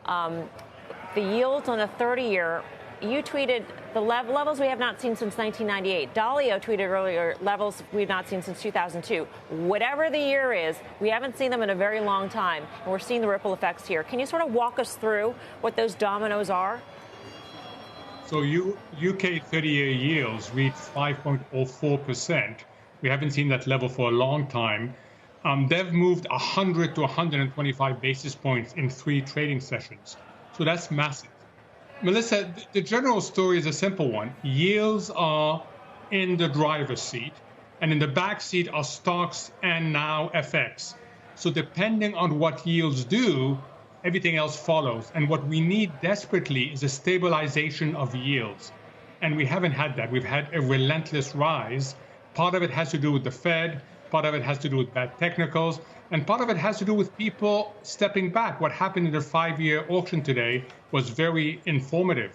The yields on the 30-year, you tweeted the levels we have not seen since 1998. Dalio tweeted earlier levels we've not seen since 2002. Whatever the year is, we haven't seen them in a very long time, and we're seeing the ripple effects here. Can you sort of walk us through what those dominoes are? So UK 30-year yields reached 5.04%. We haven't seen that level for a long time. They've moved 100 to 125 basis points in 3 trading sessions. So that's massive. Melissa, the general story is a simple one. Yields are in the driver's seat, and in the back seat are stocks and now FX. So depending on what yields do, everything else follows. And what we need desperately is a stabilization of yields. And we haven't had that. We've had a relentless rise. Part of it has to do with the Fed. Part of it has to do with bad technicals. And part of it has to do with people stepping back. What happened in the 5-year auction today was very informative.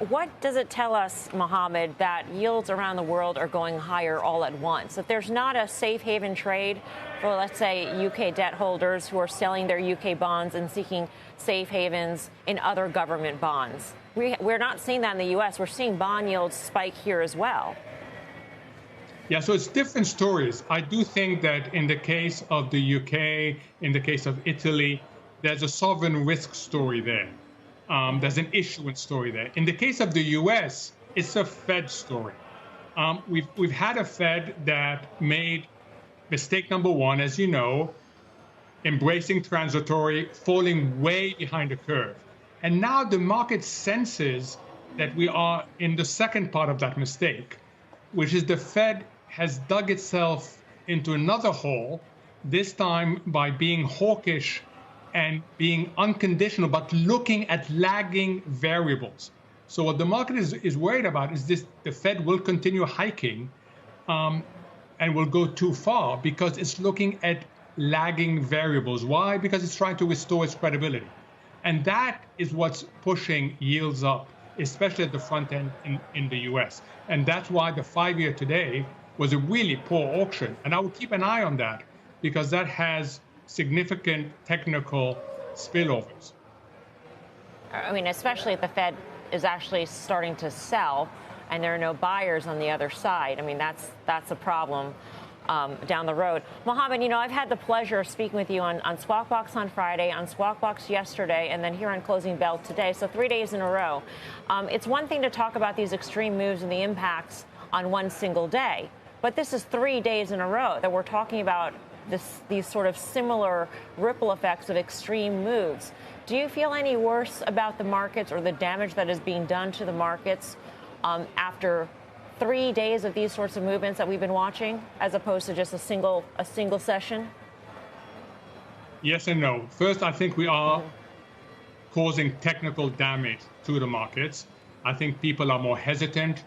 What does it tell us, Mohamed, that yields around the world are going higher all at once? That there's not a safe haven trade for, let's say, UK debt holders who are selling their UK bonds and seeking safe havens in other government bonds? We're not seeing that in the U.S. We're seeing bond yields spike here as well. Yeah, so it's different stories. I do think that in the case of the UK, in the case of Italy, there's a sovereign risk story there. There's an issuance story there. In the case of the US, it's a Fed story. We've had a Fed that made mistake number 1, as you know, embracing transitory, falling way behind the curve. And now the market senses that we are in the second part of that mistake, which is the Fed has dug itself into another hole, this time by being hawkish and being unconditional, but looking at lagging variables. So what the market is worried about is this: the Fed will continue hiking and will go too far because it's looking at lagging variables. Why? Because it's trying to restore its credibility. And that is what's pushing yields up, especially at the front end in the US. And that's why the 5-year today was a really poor auction. And I will keep an eye on that because that has significant technical spillovers. I mean, especially if the Fed is actually starting to sell and there are no buyers on the other side. I mean, that's a problem down the road. Mohamed, you know, I've had the pleasure of speaking with you on Squawk Box on Friday, on Squawk Box yesterday, and then here on Closing Bell today, so 3 days in a row. It's one thing to talk about these extreme moves and the impacts on one single day, but this is 3 days in a row that we're talking about these sort of similar ripple effects of extreme moves. Do you feel any worse about the markets or the damage that is being done to the markets after 3 days of these sorts of movements that we've been watching, as opposed to just a single session? Yes and no. First, I think we are causing technical damage to the markets. I think people are more hesitant.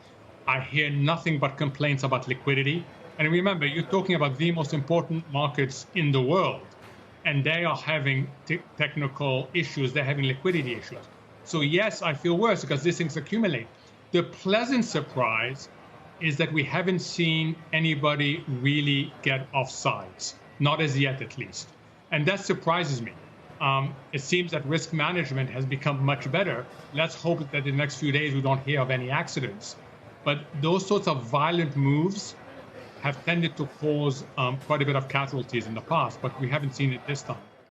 I hear nothing but complaints about liquidity. And remember, you're talking about the most important markets in the world, and they are having technical issues. They're having liquidity issues. So yes, I feel worse because these things accumulate. The pleasant surprise is that we haven't seen anybody really get off sides, not as yet at least. And that surprises me. It seems that risk management has become much better. Let's hope that in the next few days we don't hear of any accidents. But those sorts of violent moves have tended to cause quite a bit of casualties in the past, but we haven't seen it this time.